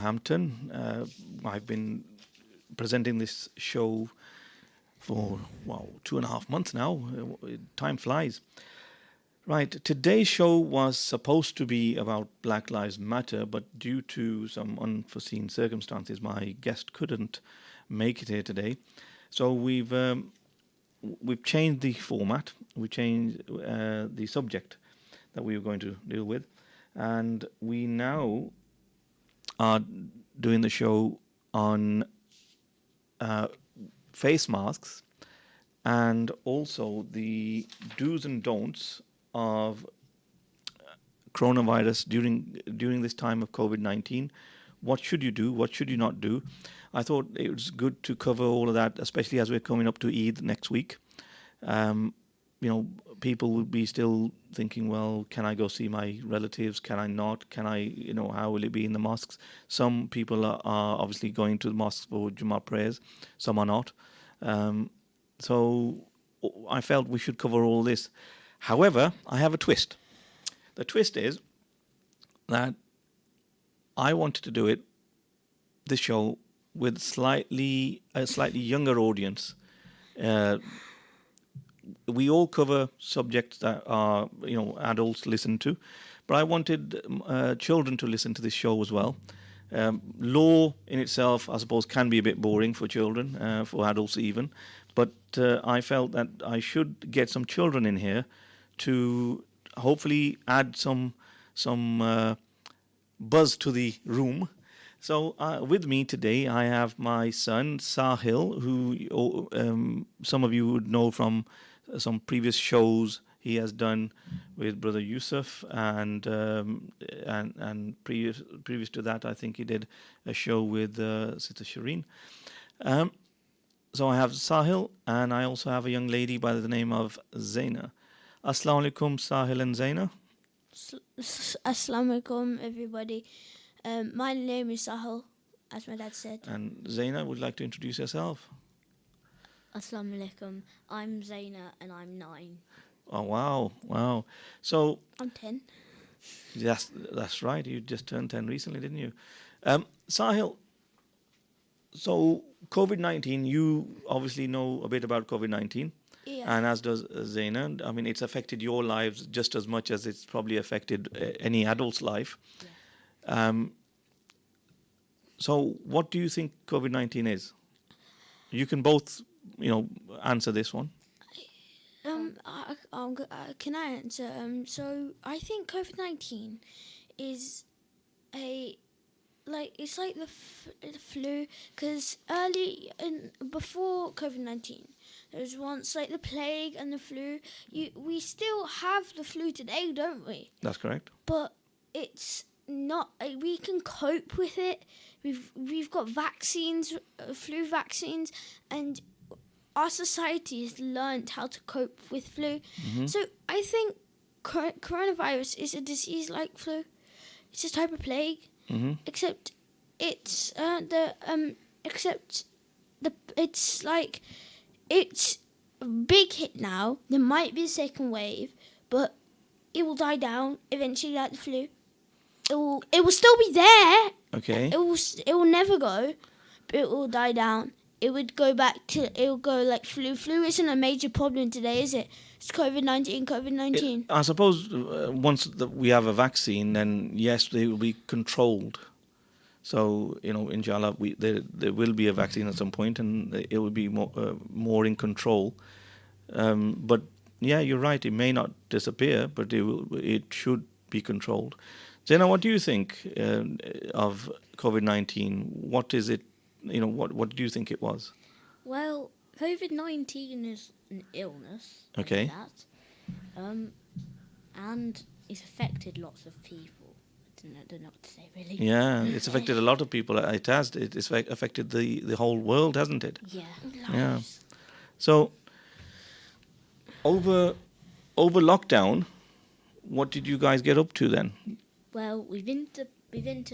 Hampton. I've been presenting this show for, wow, 2.5 months now. Time flies. Right, today's show was supposed to be about Black Lives Matter, but due to some unforeseen circumstances, my guest couldn't make it here today. So we've changed the format. We changed the subject that we were going to deal with, and we now are doing the show on uh, face masks and also the do's and don'ts of coronavirus during this time of COVID-19. What should you do? What should you not do? I thought it was good to cover all of that, especially as we're coming up to Eid next week. Um, People will be still thinking, well, can I go see my relatives? Can I not? Can I, how will it be in the mosques? Some people are obviously going to the mosques for Jummah prayers, some are not. Um, so I felt we should cover all this. However, I have a twist. The twist is that I wanted to do this show with a slightly younger audience. Uh, we all cover subjects that are adults listen to, but I wanted children to listen to this show as well. Law in itself, I suppose, can be a bit boring for children, for adults even, but I felt that I should get some children in here to hopefully add some buzz to the room. So with me today, I have my son Sahil, who some of you would know from some previous shows he has done with Brother Yusuf, and previous to that, I think he did a show with Sister Shireen. Um, so I have Sahil, and I also have a young lady by the name of Zaina. Assalamu alaikum, Sahil and Zaina. Assalamu alaikum, everybody. My name is Sahil, as my dad said. And Zaina, would you like to introduce yourself? Assalamu alaikum. I'm Zaina and I'm 9. Oh, wow. So I'm 10. yes, that's right. You just turned 10 recently, didn't you? Sahil, so COVID-19, you obviously know a bit about COVID-19. Yeah. And as does Zaina. I mean, it's affected your lives just as much as it's probably affected any adult's life. Yeah. So what do you think COVID-19 is? You can both, answer this one. Can I answer? So I think COVID-19 is it's like the flu, because before COVID-19 there was once like the plague and the flu. We still have the flu today, don't we? That's correct. But it's not. We can cope with it. We've got vaccines, flu vaccines, and our society has learned how to cope with flu. Mm-hmm. So I think coronavirus is a disease like flu. It's a type of plague, Mm-hmm. except it's a big hit now. There might be a second wave, but it will die down eventually, like the flu. It will still be there. Okay. It will never go, but it will die down. It will go like flu. Flu isn't a major problem today, is it? It's COVID-19. I suppose once we have a vaccine, then yes, they will be controlled. So inshallah, there will be a vaccine at some point, and it will be more in control. But yeah, you're right. It may not disappear, but it should be controlled. Zena, what do you think of COVID-19? What is it? What do you think it was? Well, COVID-19 is an illness. Okay. Like that. And it's affected lots of people. I don't know what to say, really. Yeah, it's affected a lot of people. It has. It's affected the whole world, hasn't it? Yeah. Yeah. So over lockdown, what did you guys get up to then? Well, we've been to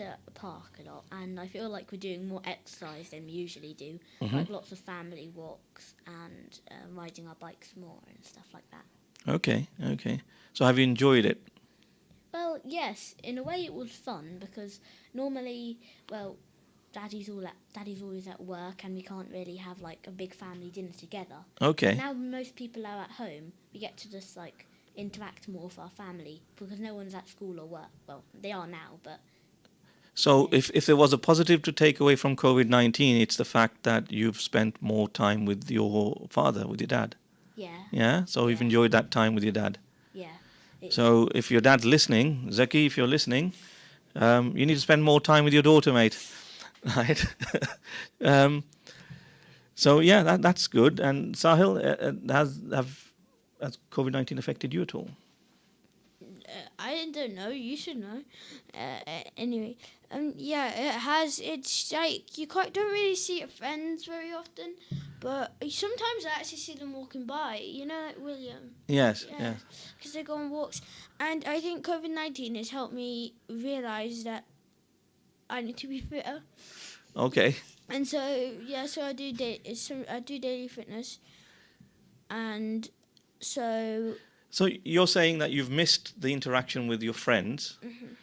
a park a lot, and I feel like we're doing more exercise than we usually do. Mm-hmm. Like lots of family walks and riding our bikes more and stuff like that. Okay. So have you enjoyed it? Well, yes, in a way it was fun because normally, well, Daddy's always at work, and we can't really have like a big family dinner together. Okay. Now most people are at home. We get to just like interact more with our family because no one's at school or work. Well, they are now, but So if there was a positive to take away from COVID-19, it's the fact that you've spent more time with your father, with your dad. yeah, Yeah. So you've Yeah. enjoyed that time with your dad. yeah. It's, So if your dad's listening, Zaki, if you're listening, you need to spend more time with your daughter, mate. Right. um, so yeah, that's good. And Sahil, has COVID-19 affected you at all? I don't know. You should know. Anyway, yeah, it has. It's like you quite don't really see your friends very often, but sometimes I actually see them walking by. You know, like William. Yes. Yeah, Yes. because they go on walks, and I think COVID-19 has helped me realize that I need to be fitter. Okay. And so yeah, so I do daily fitness, and so So you're saying that you've missed the interaction with your friends.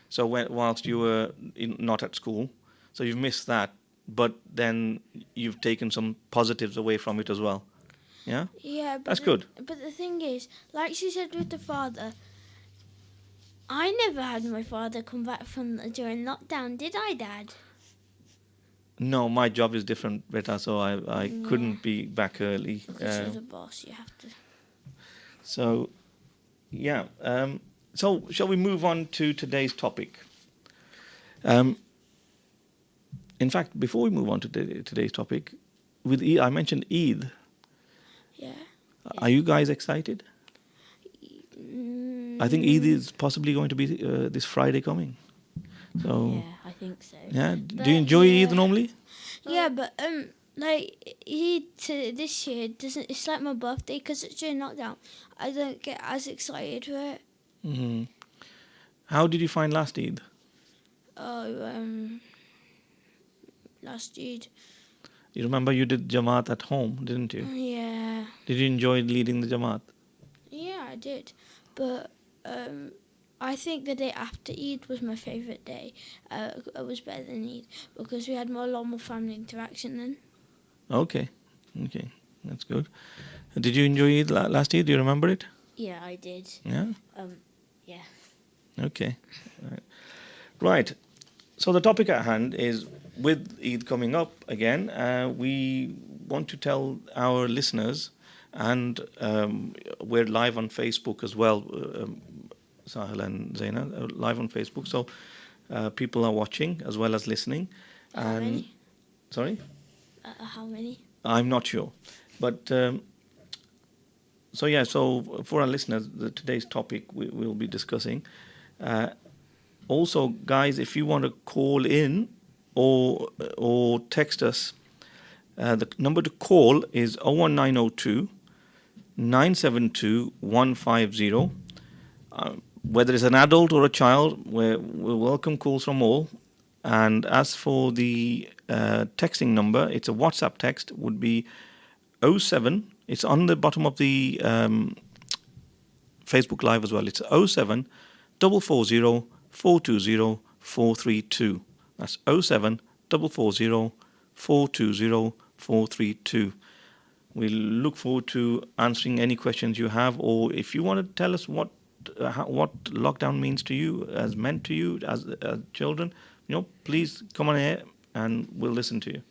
So whilst you were not at school, so you've missed that, but then you've taken some positives away from it as well. Yeah. yeah. But That's good. But the thing is, like she said with the father, I never had my father come back from during lockdown, did I, Dad? No, my job is different, Beta, so I Yeah. couldn't be back early. Because you're the boss, you have to. So, yeah. So, shall we move on to today's topic? In fact, before we move on to today's topic, with Eid, I mentioned Eid. Yeah. Are you guys excited? I think Eid is possibly going to be this Friday coming. So, yeah, I think so. yeah. But, Do you enjoy yeah. Eid normally? Yeah, but like this year doesn't. It's like my birthday because it's during lockdown. I don't get as excited for it. Hmm. How did you find last Eid? Oh, last Eid. You remember you did Jamaat at home, didn't you? Yeah, Did you enjoy leading the Jamaat? yeah, I did, but I think the day after Eid was my favourite day. It was better than Eid because we had a lot more family interaction then. Okay, that's good. Did you enjoy Eid last Eid? Do you remember it? Yeah, I did. Yeah. Yeah. Okay. Right. So the topic at hand is, with Eid coming up again, we want to tell our listeners, and we're live on Facebook as well, Sahil and Zaina, live on Facebook. So people are watching as well as listening. How many? Sorry? How many? I'm not sure. But so yeah, so for our listeners, today's topic we'll be discussing. Also, guys, if you want to call in or text us, the number to call is 01902 972 150. Whether it's an adult or a child, we welcome calls from all. And as for the texting number, it's a WhatsApp text, would be 07. It's on the bottom of the Facebook Live as well. It's 07 440 420 432. That's 07 440 420 432. We look forward to answering any questions you have, or if you want to tell us what lockdown means to you, has meant to you as children, please come on air and we'll listen to you.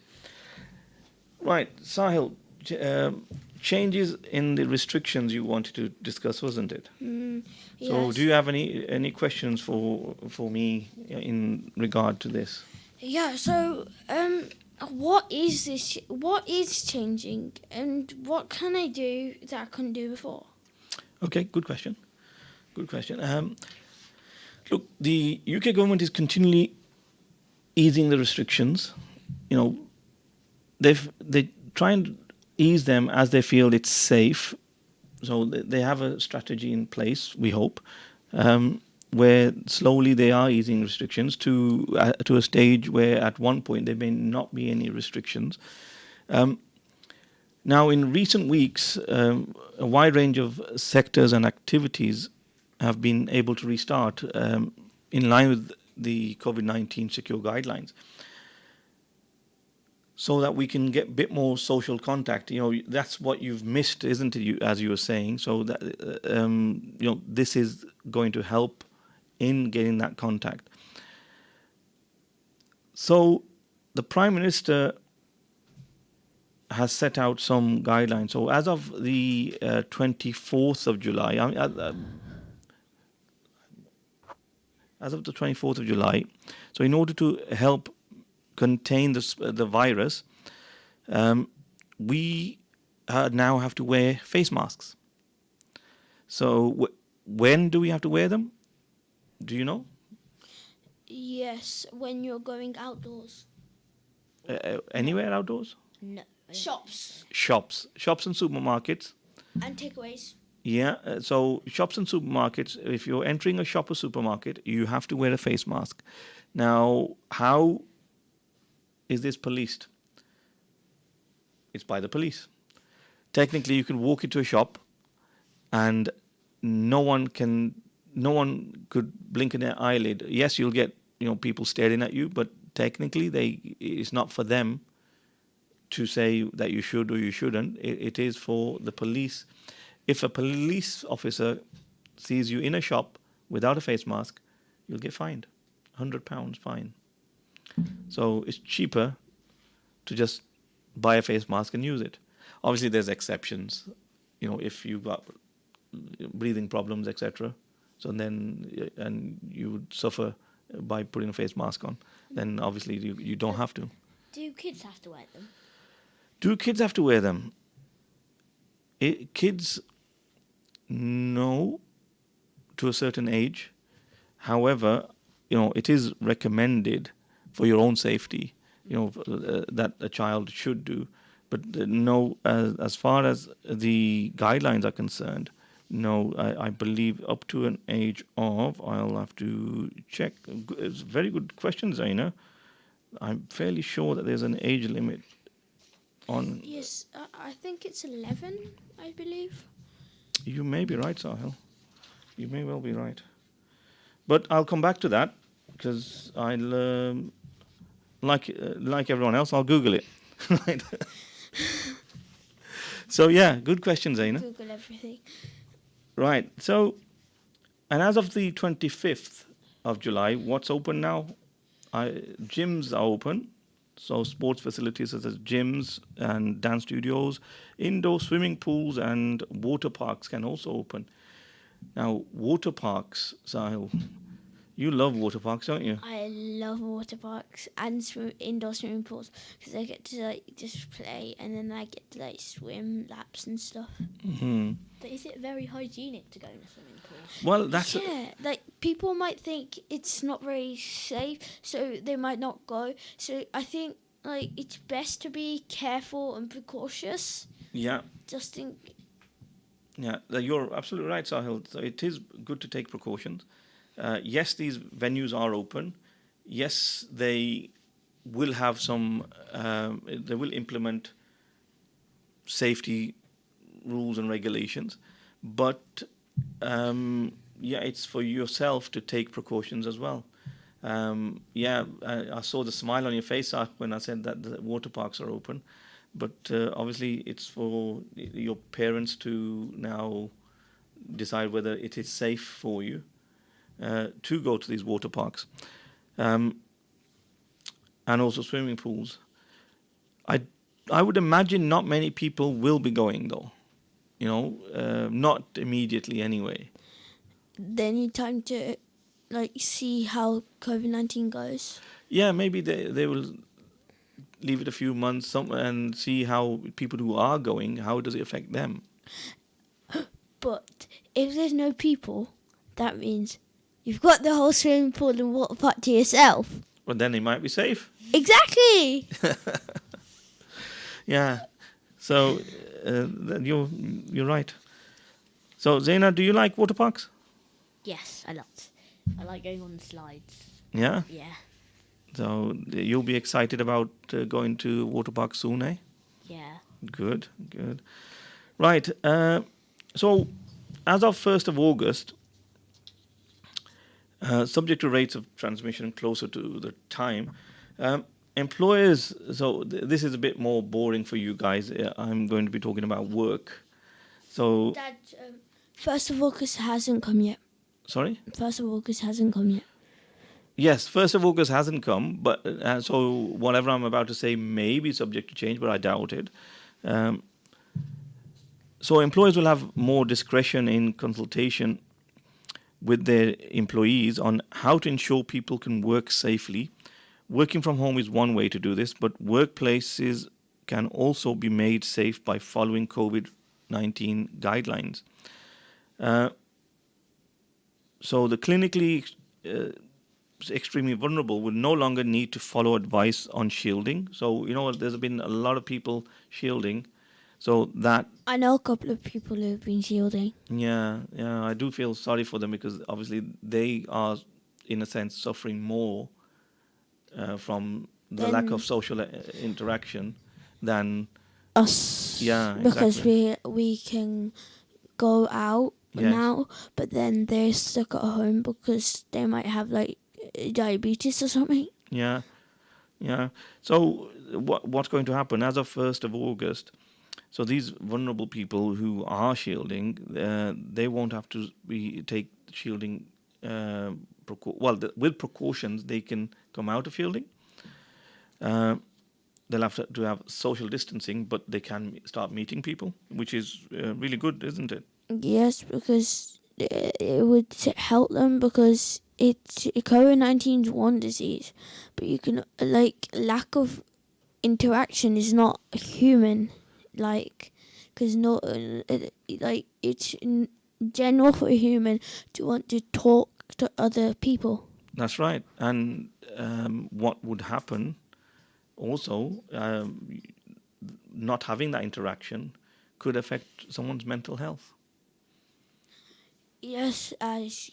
Right, Sahil, changes in the restrictions you wanted to discuss, wasn't it? Yes. So, do you have any questions for me in regard to this? Yeah. So, what is this? What is changing, and what can I do that I couldn't do before? Okay, good question. Good question. Look, the UK government is continually easing the restrictions. They try and ease them as they feel it's safe. So they have a strategy in place, we hope, where slowly they are easing restrictions to a stage where at one point there may not be any restrictions. Now, in recent weeks, a wide range of sectors and activities have been able to restart. in line with the COVID-19 secure guidelines, so that we can get a bit more social contact. That's what you've missed, isn't it? As you were saying, so that this is going to help in getting that contact. So the Prime Minister has set out some guidelines. So as of the 24th of July, as of the 24th of July, so in order to help contain the virus, we now have to wear face masks. So when do we have to wear them? Do you know? Yes, when you're going outdoors. Anywhere outdoors? No. Shops Shops and supermarkets. and takeaways. Yeah, so shops and supermarkets, if you're entering a shop or supermarket, you have to wear a face mask. Now, how is this policed? It's by the police. Technically, you can walk into a shop and no one could blink an eyelid. Yes, you'll get people staring at you, but technically it's not for them to say that you should or you shouldn't. It is for the police. If a police officer sees you in a shop without a face mask, you'll get fined. £100 fine. So it's cheaper to just buy a face mask and use it. Obviously, there's exceptions. If you've got breathing problems, etc. So then, and you would suffer by putting a face mask on, then obviously you don't have to. Do kids have to wear them? Do kids have to wear them? Kids, no, to a certain age. However, it is recommended for your own safety, that a child should do. But no, as far as the guidelines are concerned, no, I believe up to an age of, I'll have to check. It's a very good question, Zaina. I'm fairly sure that there's an age limit on. Yes, I think it's 11, I believe. You may be right, Sahil. You may well be right. But I'll come back to that because I'll, like everyone else, I'll Google it. Right. So yeah, good question, Zaina. Google everything. Right. So, and as of the 25th of July, what's open now? Gyms are open. So sports facilities such as gyms and dance studios, indoor swimming pools and water parks can also open. Now, water parks, Sahil, you love water parks, don't you? I love water parks and indoor swimming pools because I get to just play and then I get to swim laps and stuff. Mm-hmm. But is it very hygienic to go in a swimming pool? Well, that's People might think it's not very safe, so they might not go. So I think it's best to be careful and precautious. yeah. Just think. Yeah, you're absolutely right, Sahil. So it is good to take precautions. Yes, these venues are open. Yes, they will have some. They will implement safety rules and regulations, but it's for yourself to take precautions as well. I saw the smile on your face when I said that the water parks are open, but obviously it's for your parents to now decide whether it is safe for you to go to these water parks, and also swimming pools. I would imagine not many people will be going though. Not immediately anyway. They need time to see how COVID-19 goes. Yeah, maybe they will leave it a few months and see how people who are going, how does it affect them? But if there's no people, that means you've got the whole swimming pool and water park to yourself. But then it might be safe. Exactly. Yeah. So you're right. So Zaina, do you like water parks? Yes, a lot. I like going on the slides. Yeah. Yeah. So you'll be excited about going to water park soon, eh? Yeah. Good. Right. So as of 1st of August, Subject to rates of transmission closer to the time. Employers, so this is a bit more boring for you guys. I'm going to be talking about work. So, Dad, 1st of August hasn't come yet. sorry? 1st of August hasn't come yet. Yes, 1st of August hasn't come, but so whatever I'm about to say may be subject to change, but I doubt it. Um, so employers will have more discretion in consultation with their employees on how to ensure people can work safely. Working from home is one way to do this, but workplaces can also be made safe by following COVID-19 guidelines. Uh, so the clinically extremely vulnerable will no longer need to follow advice on shielding. So, there's been a lot of people shielding. So that, I know a couple of people who have been shielding. yeah, I do feel sorry for them because obviously they are, in a sense, suffering more from the lack of social interaction than Us. Yeah, Because exactly. we can go out Yes. now, but then they're stuck at home because they might have like diabetes or something. Yeah, yeah. So what's going to happen as of 1st of August? So these vulnerable people who are shielding, they won't have to take shielding. With precautions, they can come out of shielding. They'll have to have social distancing, but they can start meeting people, which is really good, isn't it? Yes, because it would help them because it's COVID-19 is one disease, but you can lack of interaction is not human, because not it's in general for a human to want to talk to other people. That's right. And what would happen also, not having that interaction could affect someone's mental health. Yes, as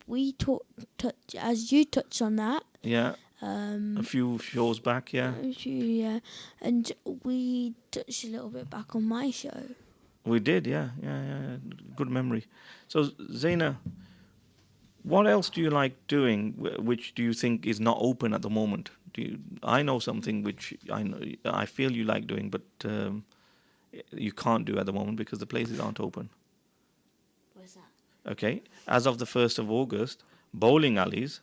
we as you touched on that. Yeah. A few shows back, yeah. Yeah, and we touched a little bit back on my show. We did, yeah. Good memory. So, Zaina, what else do you like doing? Which do you think is not open at the moment? I know something which I feel you like doing, but you can't do at the moment because the places aren't open. What's that? Okay. As of the 1st of August, bowling alleys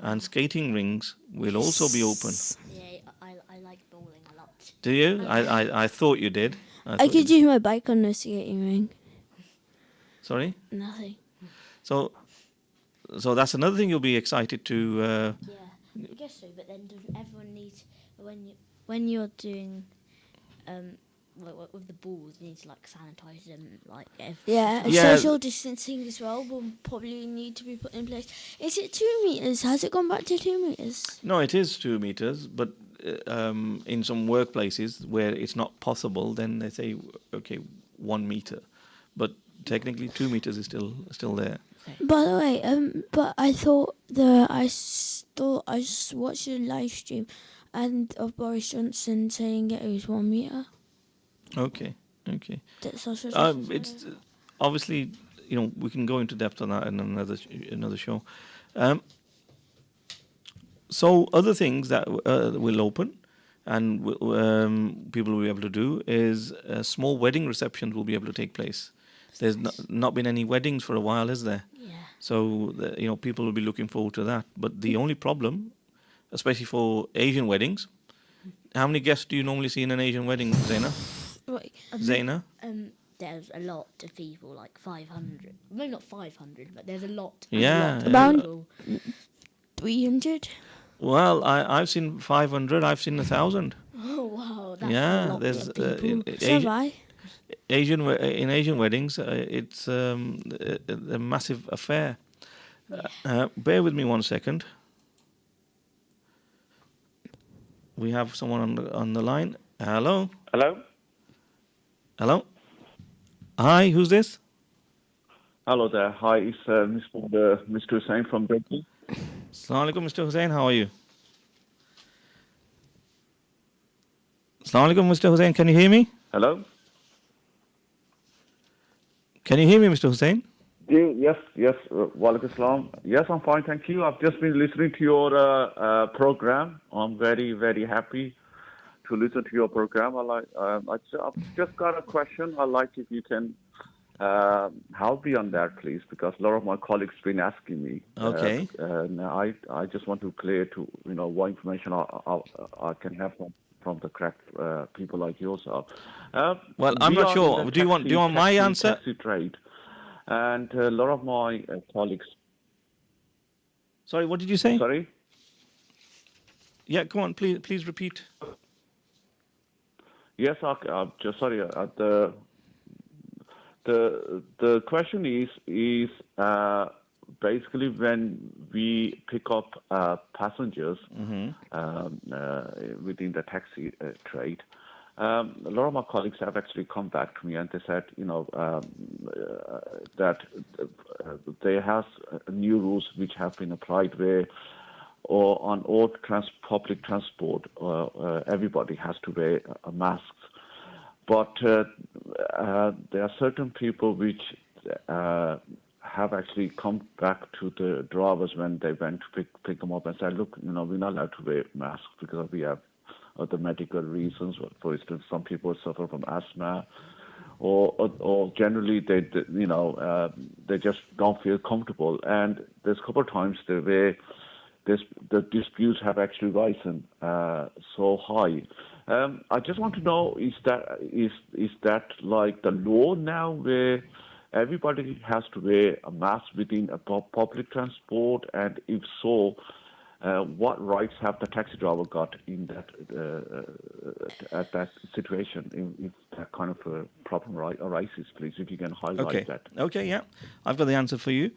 and skating rings will also be open. Yeah, I like bowling a lot. Do you? I thought you did. I could use my bike on the skating ring. Sorry? Nothing. So that's another thing you'll be excited to. Yeah, I guess so. But then does everyone need when you're doing with the balls, you need to sanitize them Yeah, Yeah. social distancing as well will probably need to be put in place. Is it 2 meters? Has it gone back to 2 meters? No, it is 2 meters, but in some workplaces where it's not possible, then they say, okay, 1 meter. But technically, 2 meters is still there. By the way, but I thought I just watched a live stream, and of Boris Johnson saying it was 1 meter. Okay. That's also It's obviously, we can go into depth on that in another show. So other things that will open and people will be able to do is small wedding receptions will be able to take place. There's not been any weddings for a while, is there? Yeah. So people will be looking forward to that. But the only problem, especially for Asian weddings, how many guests do you normally see in an Asian wedding, Zaina? Right. Zaina? There's a lot of people, like 500. Maybe not 500, but there's a lot. Yeah. About People. 300. Well, I've seen 500. I've seen 1,000. Oh wow, that's Yeah, a lot there's of people. So have I. In Asian weddings, it's a massive affair. Bear with me 1 second. We have someone on the line. Hello. Hello. Hi. Who's this? Hello there. Hi, it's Mr. Hussain from Turkey. Assalamu alaikum, Mr. Hussain. How are you? Assalamu alaikum, Mr. Hussain. Can you hear me? Hello? Can you hear me, Mr. Hussain? Walaikum Assalam. Yes, I'm fine, thank you. I've just been listening to your program. I'm very, very happy to listen to your program. I've just got a question. I'd like if you can help me on that, please, because a lot of my colleagues been asking me. Okay. And I just want to clear to what information I can have from the correct people like yourself. Well, I'm We not are in sure. the Do you want my answer? taxi trade, and a lot of my colleagues. Sorry, what did you say? Sorry. Yeah, come on, please repeat. Yes, just sorry. The question is basically when we pick up passengers within the taxi trade. A lot of my colleagues have actually come back to me and they said, that there has new rules which have been applied where, or on all public transport, everybody has to wear a mask. But there are certain people which have actually come back to the drivers when they went to pick them up and said, look, we're not allowed to wear masks because we have other medical reasons. For instance, some people suffer from asthma, or generally they just don't feel comfortable. And there's a couple of times where the disputes have actually risen so high. I just want to know, is that like the law now where everybody has to wear a mask within a public transport? And if so, what rights have the taxi driver got in that at that situation if that kind of a problem arises, please, if you can highlight that. Okay, yeah. I've got the answer for you.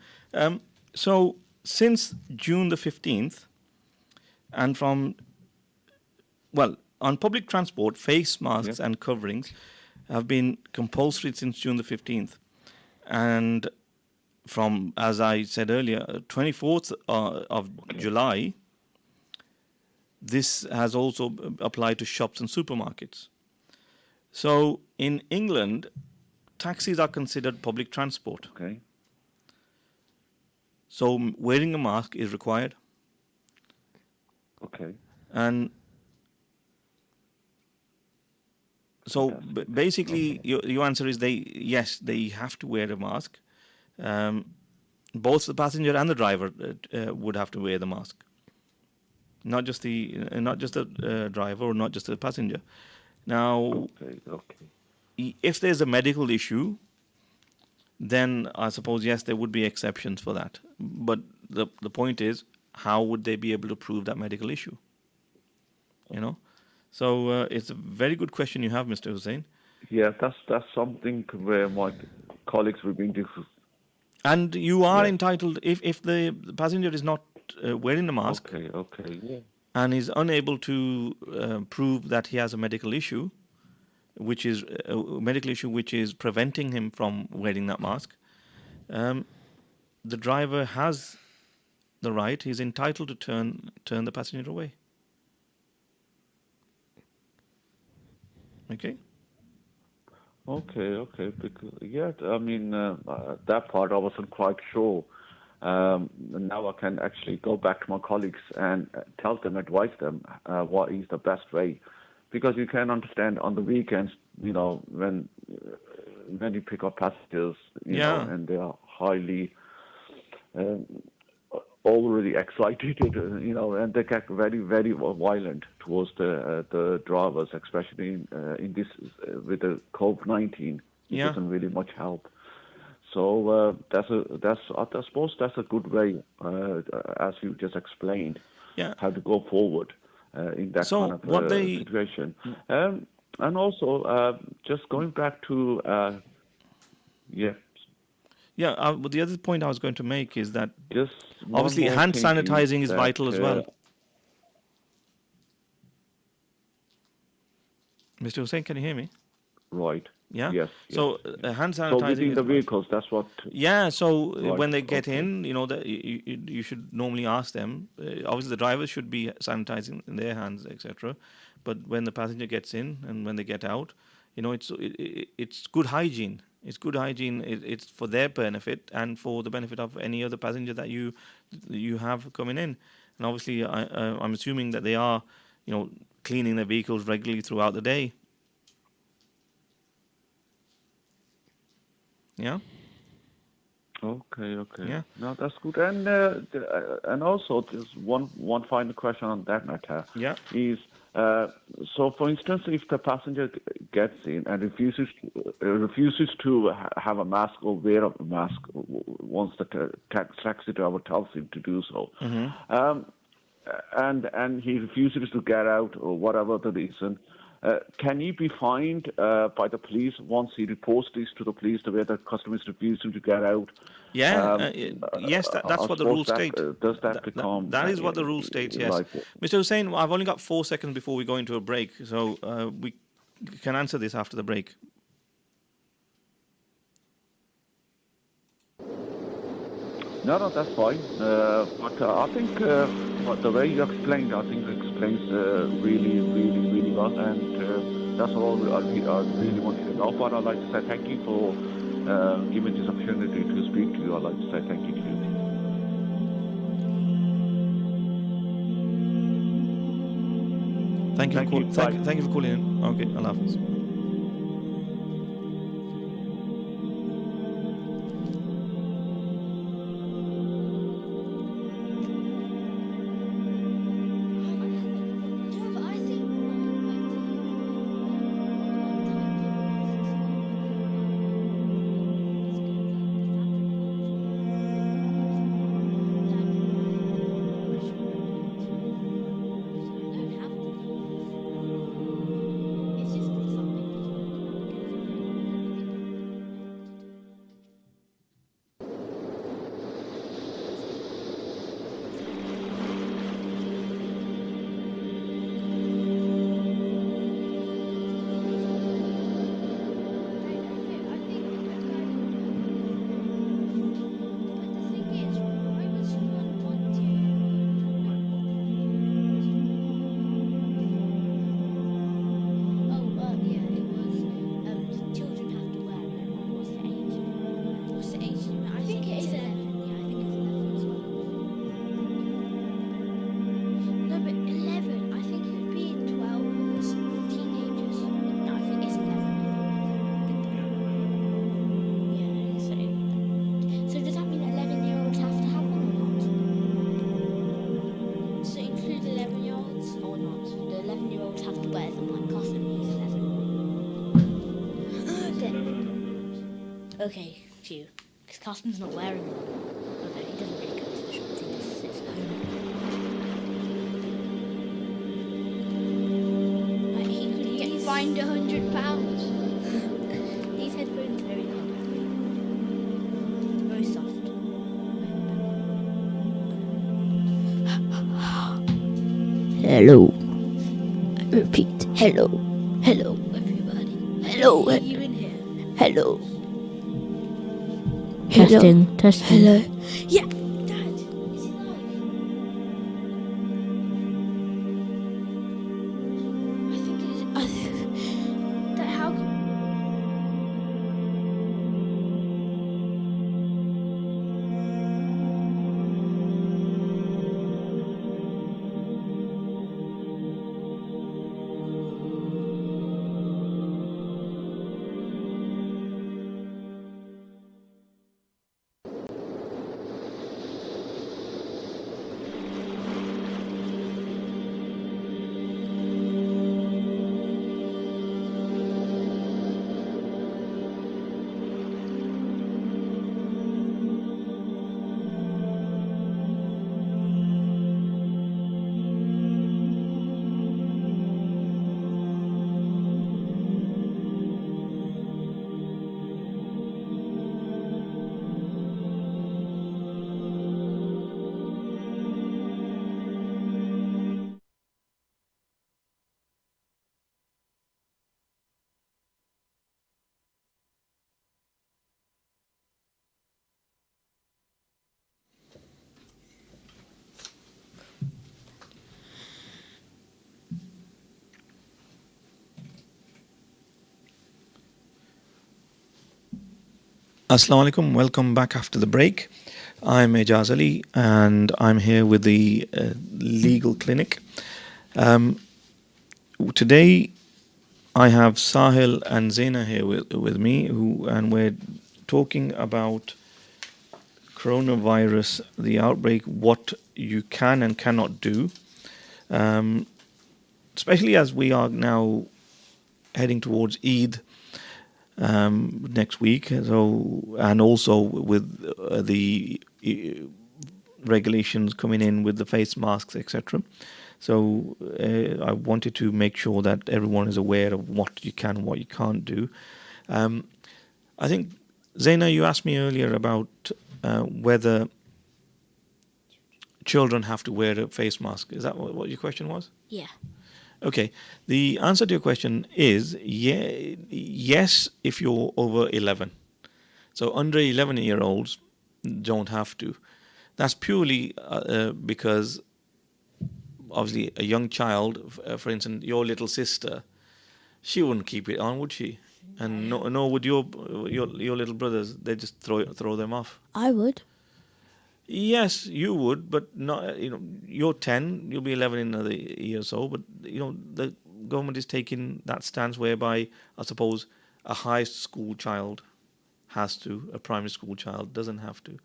So since June the 15th, and on public transport, face masks and coverings have been compulsory since June the 15th. And from, as I said earlier, 24th of July, this has also applied to shops and supermarkets. So in England, taxis are considered public transport. Okay. So wearing a mask is required. Okay. And so basically, your answer is they have to wear a mask. Both the passenger and the driver would have to wear the mask. Not just the driver or not just the passenger. Now, if there's a medical issue, then I suppose yes, there would be exceptions for that. But the point is, how would they be able to prove that medical issue? So it's a very good question you have, Mr. Hussain. Yeah, that's something where my colleagues will be different. And you are entitled, if the passenger is not wearing the mask, and is unable to prove that he has a medical issue, which is preventing him from wearing that mask, the driver has the right. He's entitled to turn the passenger away. Okay. Because that part I wasn't quite sure. Now I can actually go back to my colleagues and advise them what is the best way, because you can understand on the weekends, when you pick up passengers, and they are highly already excited, and they get very, very violent towards the drivers, especially in this with the COVID-19. It doesn't really much help. So I suppose that's a good way, as you just explained, how to go forward in that kind of situation. And also, just going back to but the other point I was going to make is that just obviously hand sanitizing is vital as well. Mr. Hussain, can you hear me? Right. Yeah. Yes. So hand sanitizing. So within the vehicles, that's what. Yeah. So when they get in, you should normally ask them. Obviously, the drivers should be sanitizing their hands, etc. But when the passenger gets in and when they get out, it's good hygiene It's good hygiene. It's for their benefit and for the benefit of any other passenger that you have coming in. And obviously, I'm assuming that they are, cleaning their vehicles regularly throughout the day. Yeah, Okay, okay. yeah, No, that's good. And also, just one final question on that matter yeah, is, so for instance, if the passenger gets in and refuses to have a mask or wear a mask once the taxi driver tells him to do so, and he refuses to get out or whatever the reason, can he be fined by the police once he reports this to the police the way the customer is refusing to get out? yeah. Yes, I that's what the suppose rules that state. does that become That is what the rule states. Yes, like Mr. Hussain, I've only got 4 seconds before we go into a break, so we can answer this after the break. no, that's fine. But I think the way you explained, I think it explains really, really, really well, and that's all I really wanted to know. But I'd like to say thank you for giving this opportunity to speak to you. I'd like to say thank you to you. Thank you for Thank you. Bye. thank you for calling in. Okay, Allah Hafiz. Yeah, but I think Okay, phew. Because Carsten's not wearing one. Although he doesn't really go to the shops, he just sits at home. like, he could get fined £100. These headphones are very comfortable. Very soft. Hello. I repeat, hello. Hello, everybody. Hello. Are you in here? Hello. Testing. Hello. Yeah, Dad. Is it live? I think it is. That how? Assalamu alaikum. Welcome back after the break. I'm Ajaz Ali, and I'm here with the legal clinic. Um, Today, I have Sahil and Zaina here with me, and we're talking about coronavirus, the outbreak, what you can and cannot do, um, especially as we are now heading towards Eid next week. So, and also with the regulations coming in with the face masks, etc. So I wanted to make sure that everyone is aware of what you can and what you can't do. Um, I think, Zaina, you asked me earlier about whether children have to wear a face mask. Is that what your question was? Yeah. Okay. The answer to your question is yes, if you're over 11. So under 11-year-olds don't have to. That's purely because obviously a young child, for instance, your little sister, she wouldn't keep it on, would she? And nor would your little brothers. They just throw them off. I would. Yes, you would, but not. You're 10. You'll be 11 in another year or so. But the government is taking that stance whereby I suppose a high school child has to, a primary school child doesn't have to.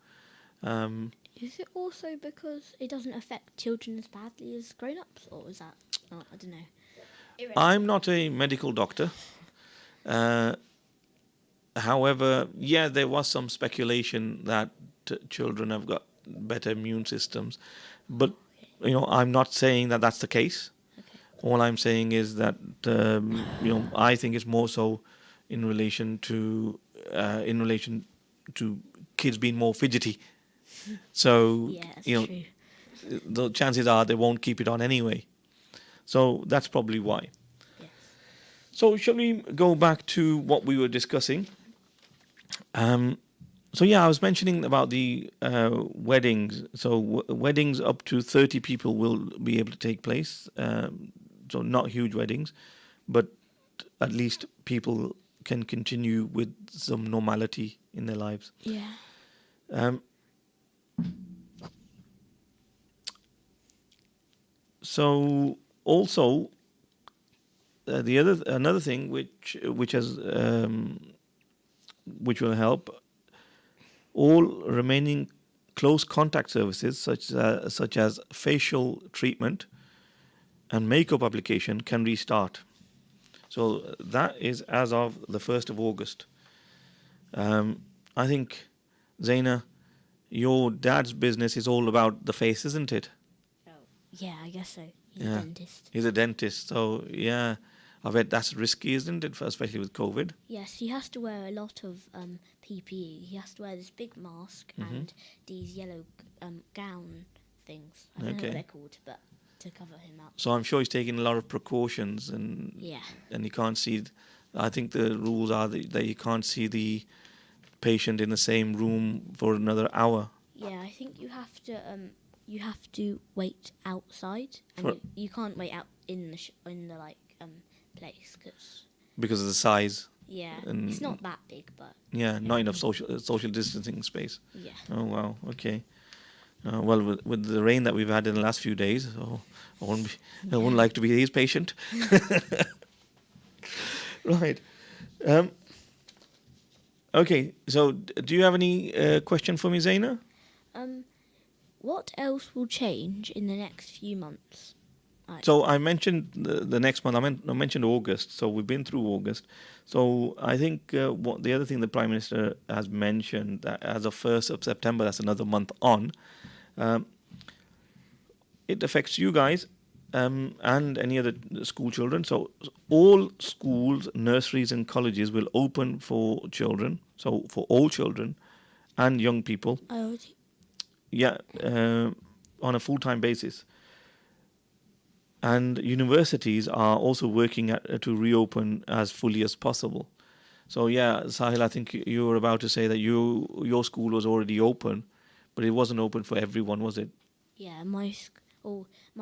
Um, Is it also because it doesn't affect children as badly as grown-ups, or is that? Oh, I don't know. I'm not a medical doctor. Uh, However, yeah, there was some speculation that children have got better immune systems, but I'm not saying that that's the case. All I'm saying is that I think it's more so in relation to kids being more fidgety. So Yeah, that's you know, true. the chances are they won't keep it on anyway. So that's probably why. Yes. So shall we go back to what we were discussing? So yeah, I was mentioning about the weddings. So weddings up to 30 people will be able to take place. So not huge weddings, but at least people can continue with some normality in their lives. Yeah. Um, so also the another thing which will help, all remaining close contact services such as facial treatment and makeup application can restart. So that is as of the 1st of August. I think, Zaina, your dad's business is all about the face, isn't it? Oh. Yeah, I guess so. He's Yeah. a dentist. He's a dentist. So, yeah, I bet that's risky, isn't it? Especially with COVID. Yes, he has to wear a lot of PPE. He has to wear this big mask and these yellow gown things. I don't know Okay. what they're called, but to cover him up. So I'm sure he's taking a lot of precautions, Yeah. and you can't see. I think the rules are that you can't see the patient in the same room for another hour. Yeah, I think you have to wait outside, and For- you can't wait out in the place Because of the size. yeah, And- it's not that big, but Yeah, not enough social distancing space. yeah. Oh wow, okay. Well, with the rain that we've had in the last few days, I wouldn't like to be his patient. Right. Okay. So, do you have any question for me, Zaina? What else will change in the next few months? So I mentioned the next month. I mentioned August. So we've been through August. So I think what the other thing the Prime Minister has mentioned that as of 1st of September, that's another month on. It affects you guys and any other school children. So all schools, nurseries, and colleges will open for children. So for all children and young people. I already. Yeah, on a full-time basis. And universities are also working to reopen as fully as possible. So yeah, Sahil, I think you were about to say that your school was already open, but it wasn't open for everyone, was it? Yeah, my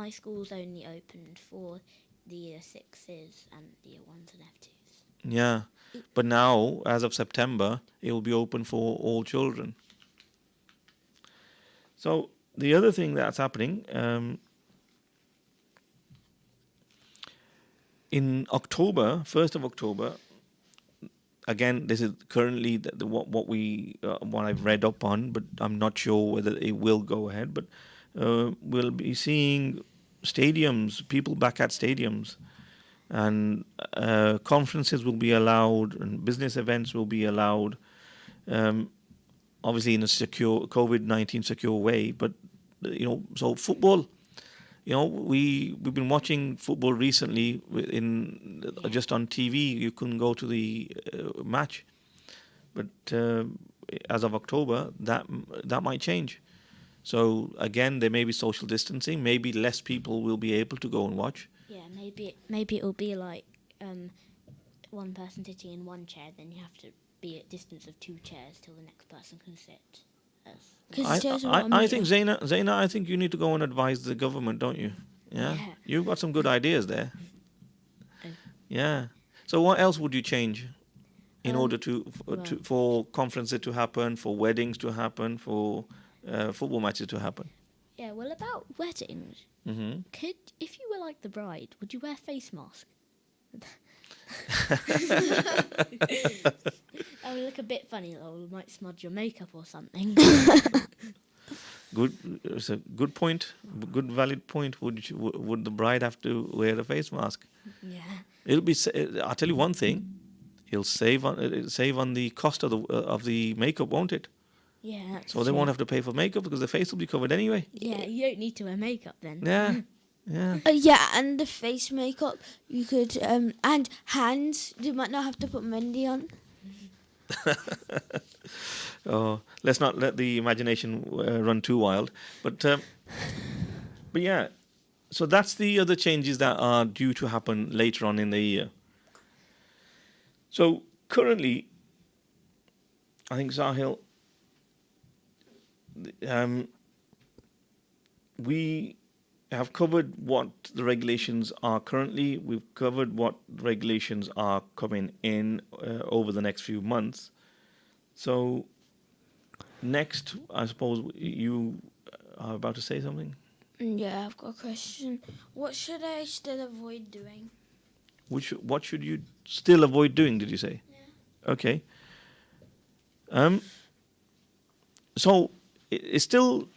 school's only opened for the year sixes and the year ones and F2s. Yeah. But now, as of September, it will be open for all children. So the other thing that's happening in October, 1st of October, again, this is currently what I've read up on, but I'm not sure whether it will go ahead. But we'll be seeing stadiums, people back at stadiums, and conferences will be allowed, and business events will be allowed. Um, Obviously, in a secure COVID-19 secure way. But so football. We've been watching football recently in just on TV. You couldn't go to the match, but as of October, that might change. So again, there may be social distancing. Maybe less people will be able to go and watch. Yeah, maybe it'll be like one person sitting in one chair, then you have to be at distance of 2 chairs till the next person can sit. Because I, it tells you I, what a I think meter. Zaina, I think you need to go and advise the government, don't you? Yeah, Yeah. you've got some good ideas there. Oh. Yeah. So what else would you change in order Well, for conferences to happen, for weddings to happen, for football matches to happen? yeah, well, about weddings, Hmm. if you were like the bride, would you wear face mask? That would look a bit funny, though. You might smudge your makeup or something. Good. It's a good point. Good valid point. Would the bride have to wear a face mask? Yeah. It'll be. I'll tell you one thing. It'll save on the cost of the makeup, won't it? Yeah, that's So they true. won't have to pay for makeup because the face will be covered anyway. Yeah, you don't need to wear makeup then. Yeah. Yeah. Yeah, and the face makeup you could, and hands. You might not have to put Mendy on. Oh, let's not let the imagination run too wild. But yeah, so that's the other changes that are due to happen later on in the year. So currently, I think Sahil, we have covered what the regulations are currently. We've covered what regulations are coming in over the next few months. So next, I suppose you are about to say something. Yeah, I've got a question. What should I still avoid doing? What should you still avoid doing? Did you say? Yeah. Okay. So it's still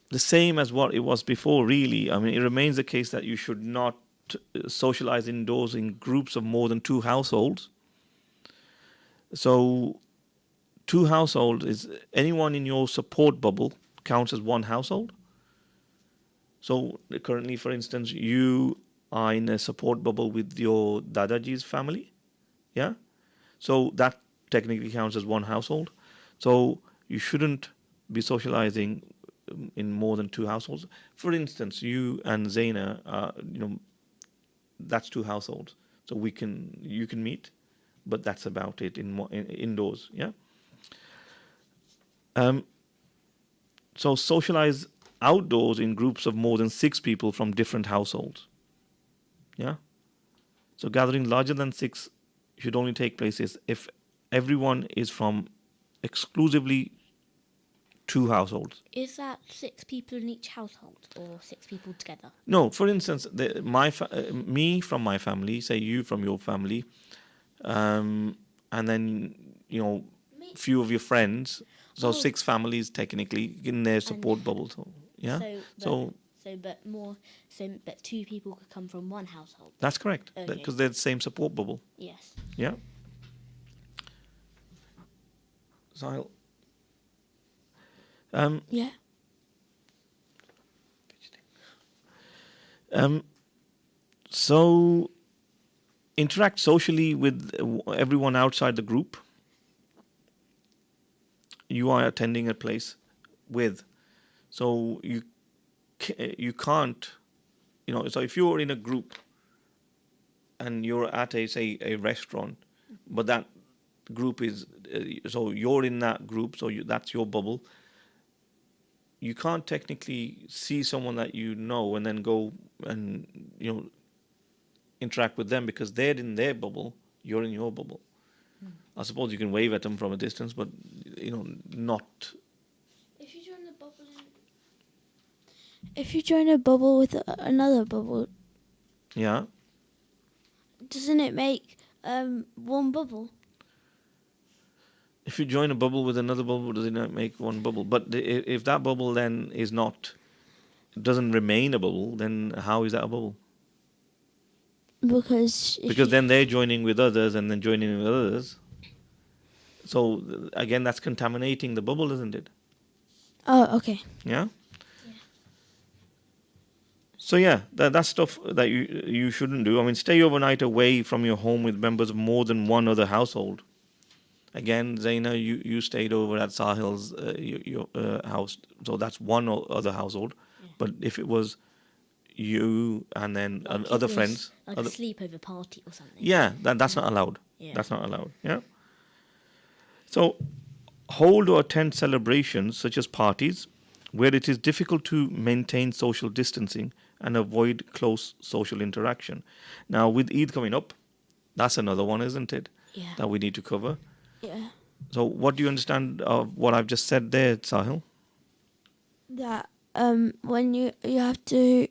the same as what it was before. Really, I mean, it remains the case that you should not socialize indoors in groups of more than 2 households. So 2 households is anyone in your support bubble counts as 1 household. So currently, for instance, you are in a support bubble with your Dadaji's family, yeah? So that technically counts as 1 household. So you shouldn't be socializing in more than 2 households. For instance, you and Zaina, that's 2 households. So you can meet, but that's about it indoors, yeah? So socialize outdoors in groups of more than 6 people from different households. Yeah. So gathering larger than 6 should only take place if everyone is from exclusively 2 households. Is that 6 people in each household or 6 people together? No, for instance, me from my family, say you from your family, and then few of your friends. So Oh. 6 families technically in their support bubble. So yeah. But 2 people could come from one household. That's correct. Okay. Because they're the same support bubble. Yes. Yeah. Sahil. Yeah. So interact socially with everyone outside the group you are attending a place with. So you can't, so if you're in a group and you're at a restaurant, but that group is, so you're in that group, so that's your bubble. You can't technically see someone that you know and then go and interact with them because they're in their bubble. You're in your bubble. I suppose you can wave at them from a distance, but not. If you join a bubble, if you join a bubble with another bubble, Yeah. doesn't it make one bubble? If you join a bubble with another bubble, does it not make one bubble? But if that bubble then doesn't remain a bubble, then how is that a bubble? Because Because then they're joining with others and then joining with others. So again, that's contaminating the bubble, isn't it? Oh, okay. Yeah. So yeah, that's stuff that you shouldn't do. I mean, stay overnight away from your home with members of more than one other household. Again, Zaina, you stayed over at Sahil's your house, so that's one other household. Yeah. But if it was you and then Like it other was friends, like a sleepover party or something. yeah, that's not allowed. Yeah. That's not allowed. Yeah. So, hold or attend celebrations such as parties where it is difficult to maintain social distancing and avoid close social interaction. Now, with Eid coming up, that's another one, isn't it? Yeah. That we need to cover. Yeah. So, what do you understand of what I've just said there, Sahil? That when you have to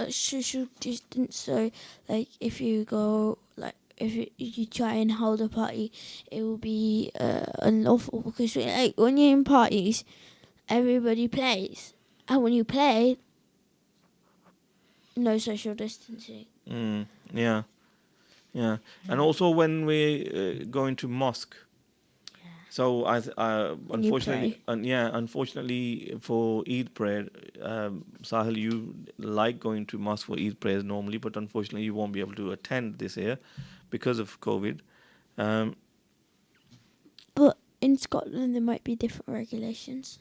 social distance, so like if you go like if you try and hold a party, it will be unlawful because like when you're in parties, everybody plays, and when you play, no social distancing. Yeah, yeah. And also when we go into mosque. So When you unfortunately, unfortunately for Eid prayer, Sahil, you like going to mosque for Eid prayers normally, but unfortunately you won't be able to attend this year because of COVID. But in Scotland, there might be different regulations.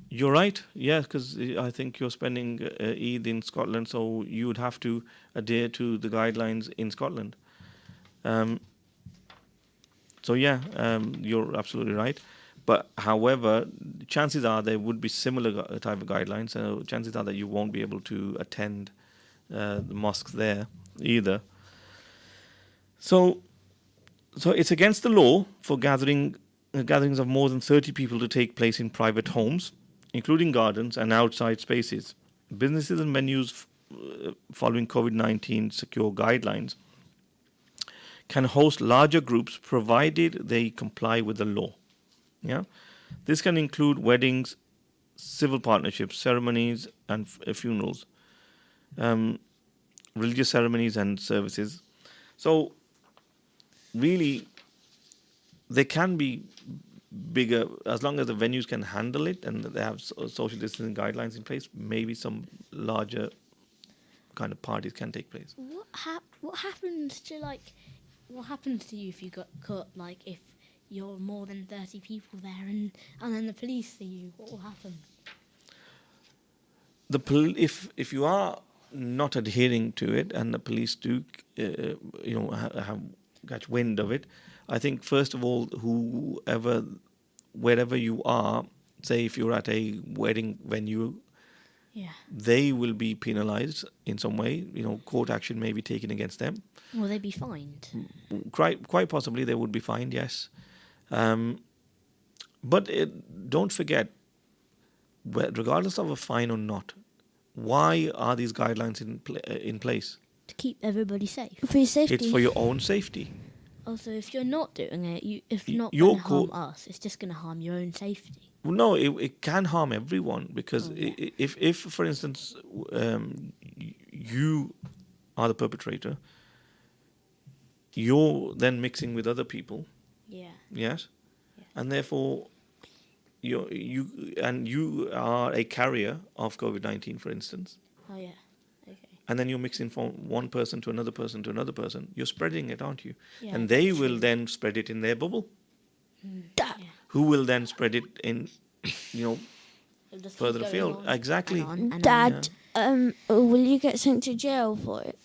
You're right, yeah, because I think you're spending Eid in Scotland, so you would have to adhere to the guidelines in Scotland. So yeah, you're absolutely right. But however, chances are there would be similar type of guidelines. So chances are that you won't be able to attend the mosques there either. So it's against the law for gatherings of more than 30 people to take place in private homes, including gardens and outside spaces. Businesses and venues following COVID-19 secure guidelines can host larger groups provided they comply with the law. Yeah, this can include weddings, civil partnerships, ceremonies, and funerals, religious ceremonies and services. So, really, they can be bigger as long as the venues can handle it and they have social distancing guidelines in place. Maybe some larger kind of parties can take place. What happens to what happens to you if you got caught? Like if you're more than 30 people there and then the police see you, what will happen? If you are not adhering to it and the police do have catch wind of it, I think first of all, wherever you are, say if you're at a wedding venue, Yeah. they will be penalized in some way. Court action may be taken against them. Will they be fined? Quite possibly they would be fined, yes. But don't forget, regardless of a fine or not, why are these guidelines in place? To keep everybody safe. For your safety. It's for your own safety. Also, if you're not doing it, it's not You're going to harm us. It's just going to harm your own safety. Well, no, it can harm everyone because Oh, yeah. if for instance, you are the perpetrator, you're then mixing with other people, Yeah. yes, Yeah. and therefore you are a carrier of COVID-19, for instance, Oh yeah. Okay. and then you're mixing from one person to another person to another person. You're spreading it, aren't you? Yeah, And they that's will true. then spread it in their bubble. Da- Yeah. Who will then spread it in, It'll just keep further going afield? on Exactly. and on and Dad, will you get sent to jail for it?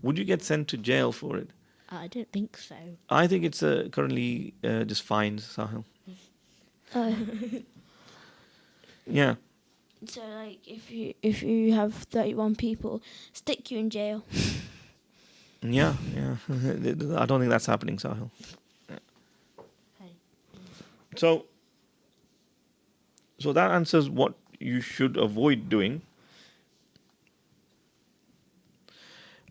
Would you get sent to jail for it? on. I don't think so. I think it's currently just fines, Sahil. Yeah. So like if you have 31 people, stick you in jail. Yeah, yeah. I don't think that's happening, Sahil. Okay. So, so that answers what you should avoid doing.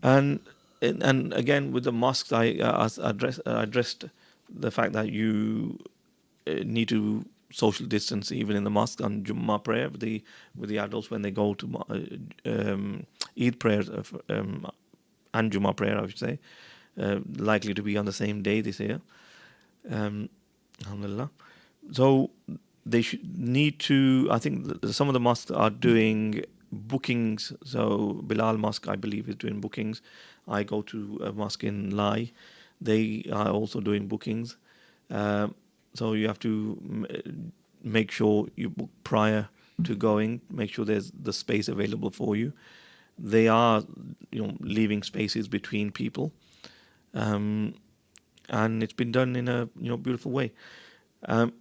And and again with the mosques, addressed the fact that you need to social distance even in the mosque on Jummah prayer with the adults when they go to Eid prayers and Jummah prayer, I should say, likely to be on the same day this year. Alhamdulillah. So they should need to. I think some of the mosques are doing bookings. So Bilal Mosque, I believe, is doing bookings. I go to a mosque in Lai. They are also doing bookings. So you have to make sure you book prior to going. Make sure there's the space available for you. They are, leaving spaces between people, and it's been done in a beautiful way. Um,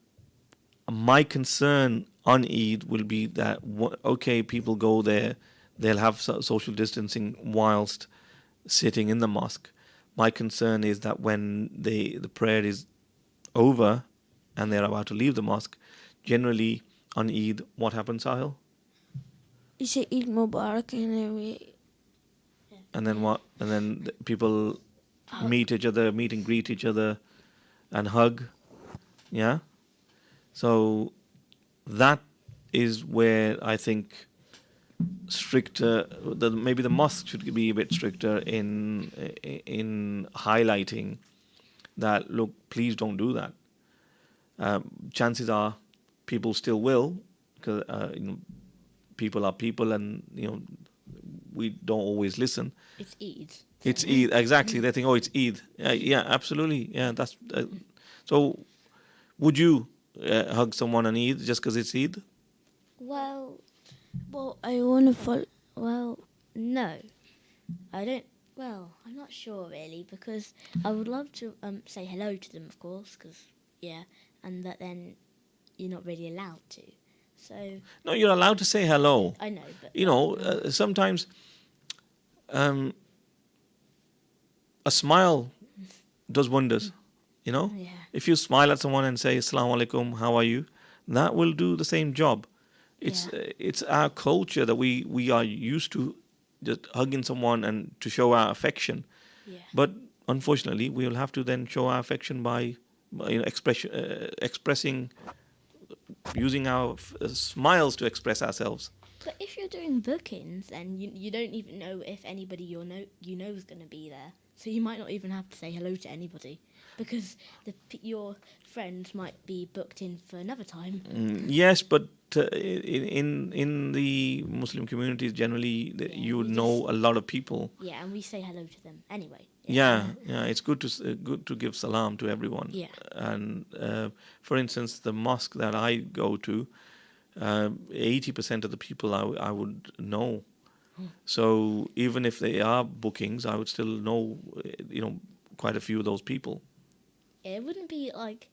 my concern on Eid will be that okay, people go there, they'll have social distancing whilst sitting in the mosque. My concern is that when the prayer is over and they're about to leave the mosque, generally on Eid, what happens, Sahil? You say Eid Mubarak and then And then what? And then people meet each other, meet and greet each other, and hug. Yeah. So that is where I think stricter. Maybe the mosque should be a bit stricter in highlighting that. Look, please don't do that. Chances are, people still will, because people are people, and we don't always listen. It's Eid. It's Eid, exactly. They think, oh, it's Eid. Yeah, absolutely. Yeah, that's so. Would you hug someone on Eid just because it's Eid? Well, well, I want to follow. well, no, I don't. Well, I'm not sure really because I would love to say hello to them, of course, because yeah, and that then you're not really allowed to. So No, you're allowed to say hello. I know, but Sometimes um, a smile does wonders. yeah, If you smile at someone and say "Assalamu alaikum, how are you?" that will do the same job. It's our culture that we are used to just hugging someone and to show our affection. yeah, But unfortunately, we will have to then show our affection by expressing, using our smiles to express ourselves. But if you're doing bookings, then you don't even know if anybody you know is going to be there. So you might not even have to say hello to anybody because your friends might be booked in for another time. Yes, but in the Muslim communities, generally, you would we know a lot of people. Yeah, and we say hello to them anyway. Yeah, yeah, it's good to give salam to everyone. Yeah. And for instance, the mosque that I go to, 80% of the people I would know. So even if they are bookings, I would still know, quite a few of those people. It wouldn't be like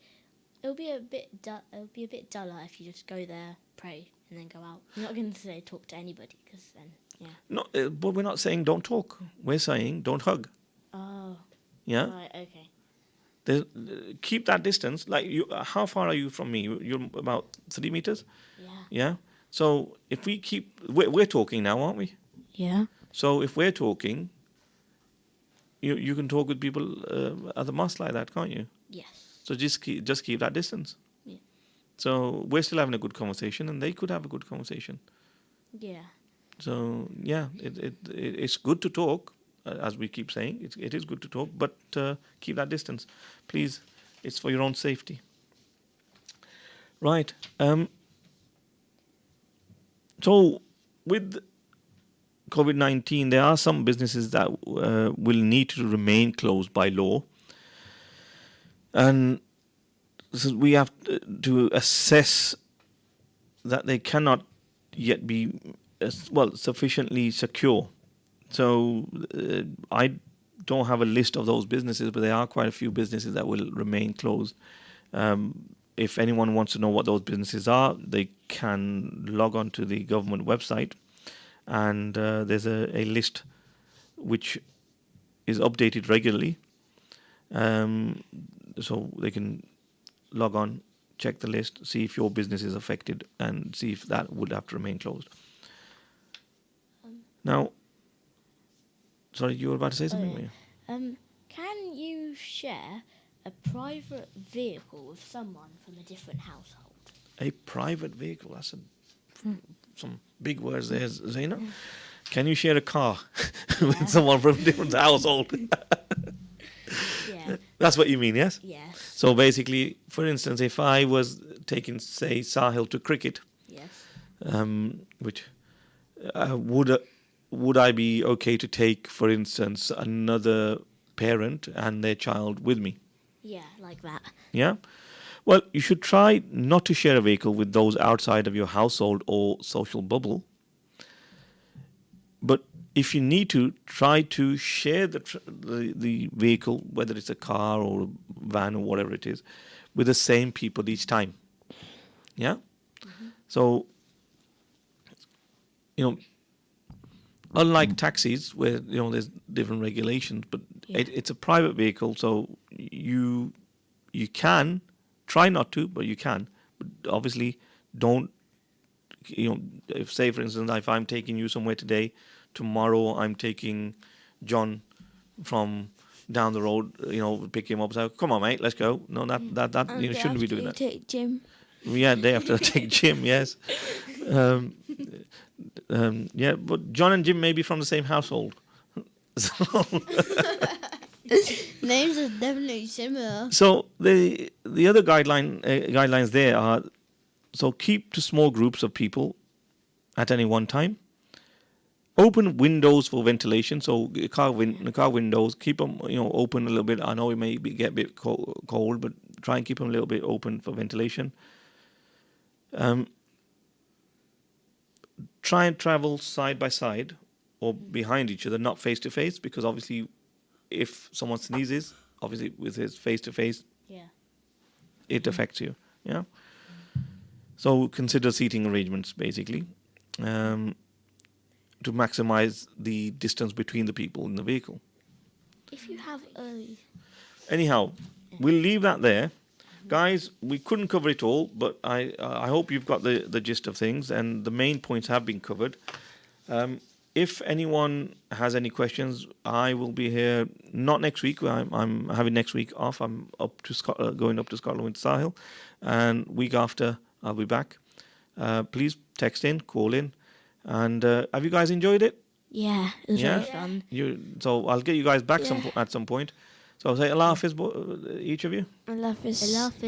it'll be a bit it'll be a bit duller if you just go there, pray, and then go out. You're not going to say talk to anybody because then No, but we're not saying don't talk. We're saying don't hug. Oh. Yeah. Right. Okay. Keep that distance. Like you, how far are you from me? You're about 3 meters. Yeah. Yeah. So if we keep, we're talking now, aren't we? Yeah. So if we're talking, you can talk with people at the mosque like that, can't you? Yes. So just keep that distance. Yeah. So we're still having a good conversation, and they could have a good conversation. Yeah. So yeah, it's good to talk, as we keep saying. It is good to talk, but keep that distance, please. It's for your own safety. Right. So with COVID-19, there are some businesses that will need to remain closed by law, and so we have to assess that they cannot yet be sufficiently secure. So I don't have a list of those businesses, but there are quite a few businesses that will remain closed. If anyone wants to know what those businesses are, they can log on to the government website, and there's a list which is updated regularly, so they can log on, check the list, see if your business is affected, and see if that would have to remain closed. Now, sorry, you were about to say something, yeah. Mia? Can you share a private vehicle with someone from a different household? A private vehicle, that's some big words there, Zaina. Can you share a car with someone from a different household? Yeah. That's what you mean, yes? Yes. So basically, for instance, if I was taking, say, Sahil to cricket, Yes. which would I be okay to take, for instance, another parent and their child with me? Yeah, like that. Yeah? Well, you should try not to share a vehicle with those outside of your household or social bubble. But if you need to, try to share the vehicle, whether it's a car or a van or whatever it is, with the same people each time. Yeah? So, unlike taxis where, there's different regulations, but Yeah. it's a private vehicle, so you can try not to, but you can. But obviously, don't, if, say, for instance, if I'm taking you somewhere today, tomorrow I'm taking John from down the road, pick him up. So, come on, mate, let's go. No, that And you shouldn't be after doing you that. take Jim. Yeah, day after I take Jim, yes. Yeah, but John and Jim may be from the same household. So, Names are definitely similar. so the other guidelines there are, so keep to small groups of people at any one time. Open windows for ventilation. So car windows, keep them open a little bit. I know it may get a bit cold, but try and keep them a little bit open for ventilation. Try and travel side by side or behind each other, not face to face, because obviously, if someone sneezes, obviously with his face to face, Yeah. it affects you. Yeah. So consider seating arrangements basically, to maximize the distance between the people in the vehicle. If you have a Anyhow, we'll leave that there. Guys, we couldn't cover it all, but I hope you've got the gist of things, and the main points have been covered. If anyone has any questions, I will be here, not next week. I'm having next week off. I'm going up to Scotland with Sahil, and week after I'll be back. Please text in, call in, and have you guys enjoyed it? Yeah, it was Yeah? very fun. So I'll get you guys back Yeah. at some point. So say Allah Hafiz, each of you. I love this. I love it.